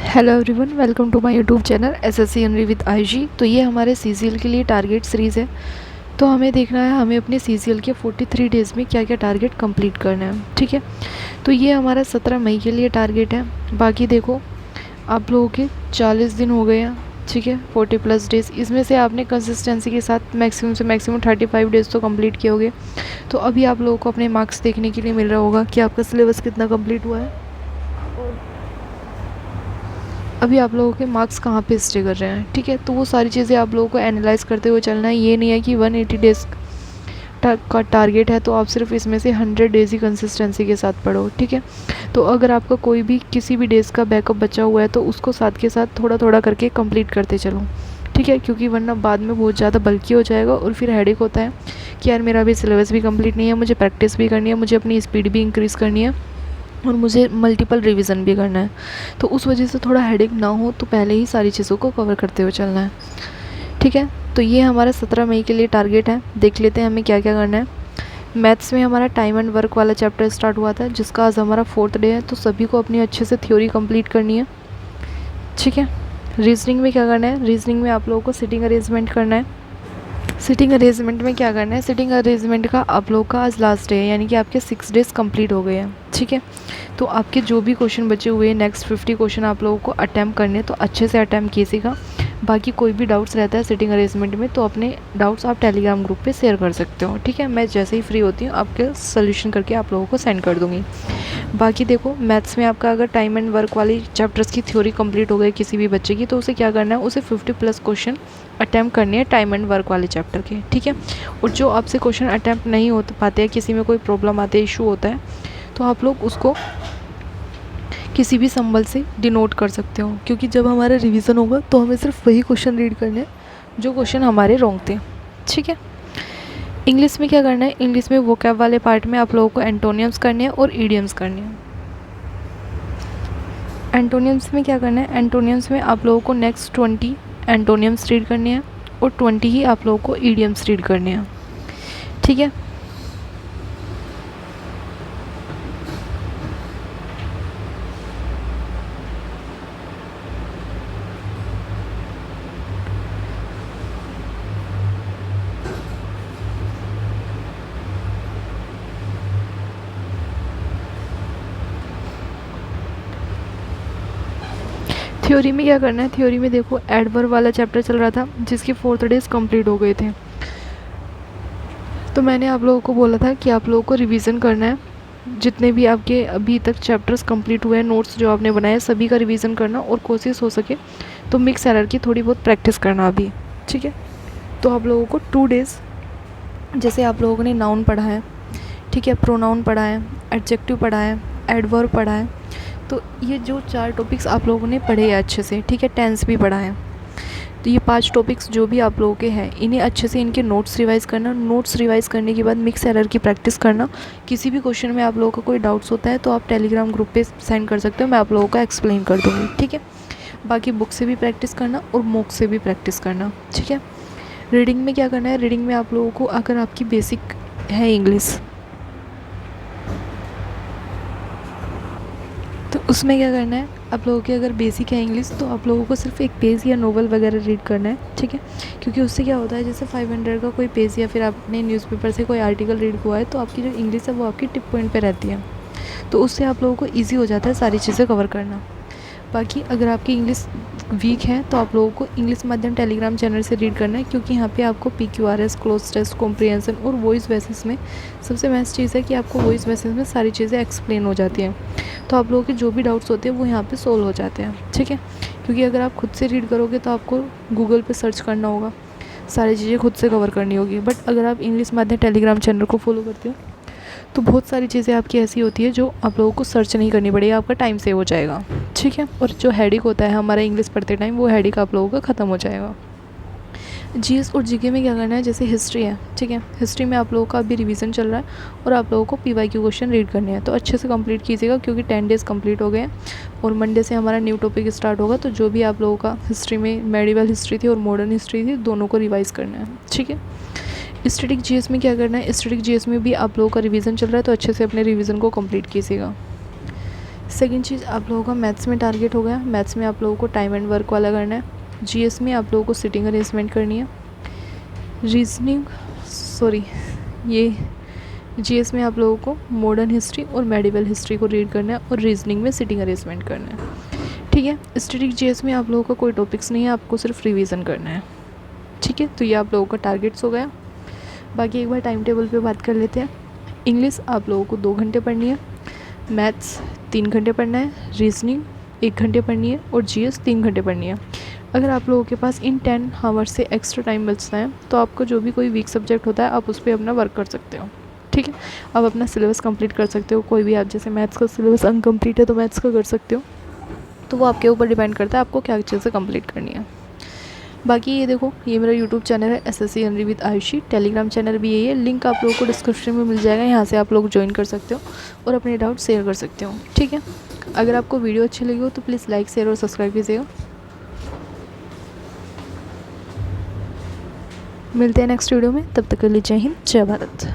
Hello everyone, welcome to my YouTube channel SSC Henry with IG. तो ये हमारे CGL के लिए टारगेट सीरीज़ है। तो हमें देखना है हमें अपने सीजीएल के 43 डेज़ में क्या क्या टारगेट कंप्लीट करना है। ठीक है, तो ये हमारा 17 मई के लिए टारगेट है। बाकी देखो, आप लोगों के 40 दिन हो गए हैं। ठीक है, 40+ डेज़, इसमें से आपने कंसिस्टेंसी के साथ मैक्सिमम से मैक्सिमम 35 डेज़ तो कंप्लीट किए होंगे। तो अभी आप लोगों को अपने मार्क्स देखने के लिए मिल रहा होगा कि आपका सिलेबस कितना कंप्लीट हुआ है और अभी आप लोगों के मार्क्स कहाँ पे स्टे कर रहे हैं। ठीक है, तो वो सारी चीज़ें आप लोगों को एनालाइज करते हुए चलना है। ये नहीं है कि 180 डेज़ का टारगेट है तो आप सिर्फ इसमें से 100 डेज़ ही कंसिस्टेंसी के साथ पढ़ो। ठीक है, तो अगर आपका कोई भी किसी भी डेज़ का बैकअप बचा हुआ है तो उसको साथ के साथ थोड़ा थोड़ा करके कंप्लीट करते चलो। ठीक है, क्योंकि वरना बाद में बहुत ज़्यादा बल्कि हो जाएगा और फिर हेडेक होता है कि यार मेरा अभी सिलेबस भी कंप्लीट नहीं है, मुझे प्रैक्टिस भी करनी है, मुझे अपनी स्पीड भी इंक्रीज़ करनी है और मुझे मल्टीपल रिवीजन भी करना है। तो उस वजह से थोड़ा हेडेक ना हो तो पहले ही सारी चीज़ों को कवर करते हुए चलना है। ठीक है, तो ये हमारा 17 मई के लिए टारगेट है। देख लेते हैं हमें क्या क्या करना है। मैथ्स में हमारा टाइम एंड वर्क वाला चैप्टर स्टार्ट हुआ था, जिसका आज हमारा 4th डे है। तो सभी को अपनी अच्छे से थ्योरी कंप्लीट करनी है। ठीक है, रीजनिंग में क्या करना है, रीजनिंग में आप लोगों को सिटिंग अरेंजमेंट करना है। सिटिंग अरेंजमेंट में क्या करना है, सिटिंग अरेंजमेंट का आप लोग का आज लास्ट डे है, यानी कि आपके 6 डेज़ कंप्लीट हो गए हैं। ठीक है, तो आपके जो भी क्वेश्चन बचे हुए हैं, नेक्स्ट 50 क्वेश्चन आप लोगों को अटैम्प्ट करने हैं, तो अच्छे से अटैम्प्ट कीजिएगा। बाकी कोई भी डाउट्स रहता है सिटिंग अरेंजमेंट में तो अपने डाउट्स आप टेलीग्राम ग्रुप पे शेयर कर सकते हो। ठीक है, मैं जैसे ही फ्री होती हूँ आपके सोल्यूशन करके आप लोगों को सेंड कर दूँगी। बाकी देखो, मैथ्स में आपका अगर टाइम एंड वर्क वाली चैप्टर्स की थ्योरी कंप्लीट हो गई किसी भी बच्चे की, तो उसे क्या करना है, उसे 50+ क्वेश्चन अटैम्प्ट करने हैं टाइम एंड वर्क वाले चैप्टर के। ठीक है, और जो आपसे क्वेश्चन अटैम्प्ट नहीं हो पाते हैं, किसी में कोई प्रॉब्लम आती है, इशू होता है, तो आप लोग उसको किसी भी सिंबल से डिनोट कर सकते हो। क्योंकि जब हमारा रिवीजन होगा तो हमें सिर्फ वही क्वेश्चन रीड करने हैं जो क्वेश्चन हमारे रॉन्ग थे। ठीक है, इंग्लिश में क्या करना है, इंग्लिश में वोकैब वाले पार्ट में आप लोगों को एंटोनियम्स करने हैं और ईडियम्स करने हैं। एंटोनियम्स में क्या करना है, एंटोनियम्स में आप लोगों को नेक्स्ट 20 एंटोनियम्स रीड करने हैं और 20 ही आप लोगों को ईडियम्स रीड करने हैं। ठीक है, थ्योरी में क्या करना है, थ्योरी में देखो एडवर्ब वाला चैप्टर चल रहा था जिसके 4th डेज़ कंप्लीट हो गए थे। तो मैंने आप लोगों को बोला था कि आप लोगों को रिवीजन करना है, जितने भी आपके अभी तक चैप्टर्स कंप्लीट हुए हैं, नोट्स जो आपने बनाए हैं, सभी का रिवीजन करना और कोशिश हो सके तो मिक्स एरर की थोड़ी बहुत प्रैक्टिस करना अभी। ठीक है, तो आप लोगों को 2 डेज़, जैसे आप लोगों ने नाउन पढ़ा है, ठीक है, प्रोनाउन पढ़ा है, एडजेक्टिव पढ़ा है, एडवर्ब पढ़ा है, तो ये जो 4 टॉपिक्स आप लोगों ने पढ़े हैं अच्छे से, ठीक है, टेंस भी पढ़ा है, तो ये 5 टॉपिक्स जो भी आप लोगों के हैं इन्हें अच्छे से इनके नोट्स रिवाइज़ करना। नोट्स रिवाइज़ करने के बाद मिक्स एरर की प्रैक्टिस करना। किसी भी क्वेश्चन में आप लोगों का कोई डाउट्स होता है तो आप टेलीग्राम ग्रुप पे सेंड कर सकते हो, मैं आप लोगों का एक्सप्लेन कर दूँगी। ठीक है, बाकी बुक से भी प्रैक्टिस करना और मॉक से भी प्रैक्टिस करना। ठीक है, रीडिंग में क्या करना है, रीडिंग में आप लोगों को अगर आपकी बेसिक है इंग्लिश तो उसमें क्या करना है, आप लोगों की अगर बेसिक है इंग्लिश तो आप लोगों को सिर्फ एक पेज या नोवेल वगैरह रीड करना है। ठीक है, क्योंकि उससे क्या होता है, जैसे 500 का कोई पेज या फिर आपने न्यूज़पेपर से कोई आर्टिकल रीड हुआ है तो आपकी जो इंग्लिश है वो आपकी टिप पॉइंट पे रहती है, तो उससे आप लोगों को ईजी हो जाता है सारी चीज़ें कवर करना। बाकी अगर आपकी इंग्लिश वीक है तो आप लोगों को इंग्लिश माध्यम टेलीग्राम चैनल से रीड करना है, क्योंकि यहाँ पे आपको PQRS, क्लोज टेस्ट, कॉम्प्रिहेंशन और वॉइस बेसिस में सबसे बेस्ट चीज़ है कि आपको वॉइस बेसिस में सारी चीज़ें एक्सप्लेन हो जाती हैं, तो आप लोगों के जो भी डाउट्स होते हैं वो यहाँ पे सोल्व हो जाते हैं। ठीक है, क्योंकि अगर आप खुद से रीड करोगे तो आपको गूगल पे सर्च करना होगा, सारी चीज़ें खुद से कवर करनी होगी। बट अगर आप इंग्लिश माध्यम टेलीग्राम चैनल को फॉलो करते हो तो बहुत सारी चीज़ें आपकी ऐसी होती है जो आप लोगों को सर्च नहीं करनी पड़ेगी, आपका टाइम सेव हो जाएगा। ठीक है, और जो हेडिक होता है हमारा इंग्लिश पढ़ते टाइम, वो हेडिक आप लोगों का ख़त्म हो जाएगा। GS और GK में क्या करना है, जैसे हिस्ट्री है, ठीक है, हिस्ट्री में आप लोगों का अभी रिवीजन चल रहा है और आप लोगों को PYQ क्वेश्चन रीड करने हैं, तो अच्छे से कंप्लीट कीजिएगा क्योंकि 10 डेज़ कंप्लीट हो गए हैं और मंडे से हमारा न्यू टॉपिक स्टार्ट होगा। तो जो भी आप लोगों का हिस्ट्री में मेडिवल हिस्ट्री थी और मॉडर्न हिस्ट्री थी, दोनों को रिवाइज़ करना है। ठीक है, स्टैटिक GS में क्या करना है, स्टैटिक GS में भी आप लोगों का रिवीजन चल रहा है, तो अच्छे से अपने रिवीजन को कंप्लीट कीजिएगा। सेकंड चीज़ आप लोगों का मैथ्स में टारगेट हो गया। मैथ्स में आप लोगों को टाइम एंड वर्क वाला करना है। जीएस में आप लोगों को सिटिंग अरेंजमेंट करनी है। ये जीएस में आप लोगों को मॉडर्न हिस्ट्री और मेडिवल हिस्ट्री को रीड करना है और रीजनिंग में सिटिंग अरेंजमेंट करना है। ठीक है। स्टैटिक जीएस में आप लोगों का कोई टॉपिक्स नहीं है, आपको सिर्फ रिवीजन करना है। ठीक है, तो ये आप लोगों का टारगेट्स हो गया। बाकी एक बार टाइम टेबल पे बात कर लेते हैं। इंग्लिश आप लोगों को 2 घंटे पढ़नी है, मैथ्स 3 घंटे पढ़ना है, रीजनिंग 1 घंटे पढ़नी है और जीएस 3 घंटे पढ़नी है। अगर आप लोगों के पास इन 10 आवर्स से एक्स्ट्रा टाइम बचता है तो आपका जो भी कोई वीक सब्जेक्ट होता है आप उस पर अपना वर्क कर सकते हो। ठीक है, आप अपना सिलेबस कंप्लीट कर सकते हो। कोई भी आप जैसे मैथ्स का सिलेबस अनकम्प्लीट है तो मैथ्स का कर सकते हो, तो वो आपके ऊपर डिपेंड करता है आपको क्या चीज़ें कंप्लीट करनी है। बाकी ये देखो, ये मेरा यूट्यूब चैनल है SSC general with Ayushi. Telegram channel भी यही है, लिंक आप लोगों को डिस्क्रिप्शन में मिल जाएगा, यहाँ से आप लोग ज्वाइन कर सकते हो और अपने डाउट शेयर कर सकते हो। ठीक है, अगर आपको वीडियो अच्छी लगी हो तो प्लीज़ लाइक शेयर और सब्सक्राइब कीजिएगा। मिलते हैं नेक्स्ट वीडियो में, तब तक के लिए जय हिंद जय भारत।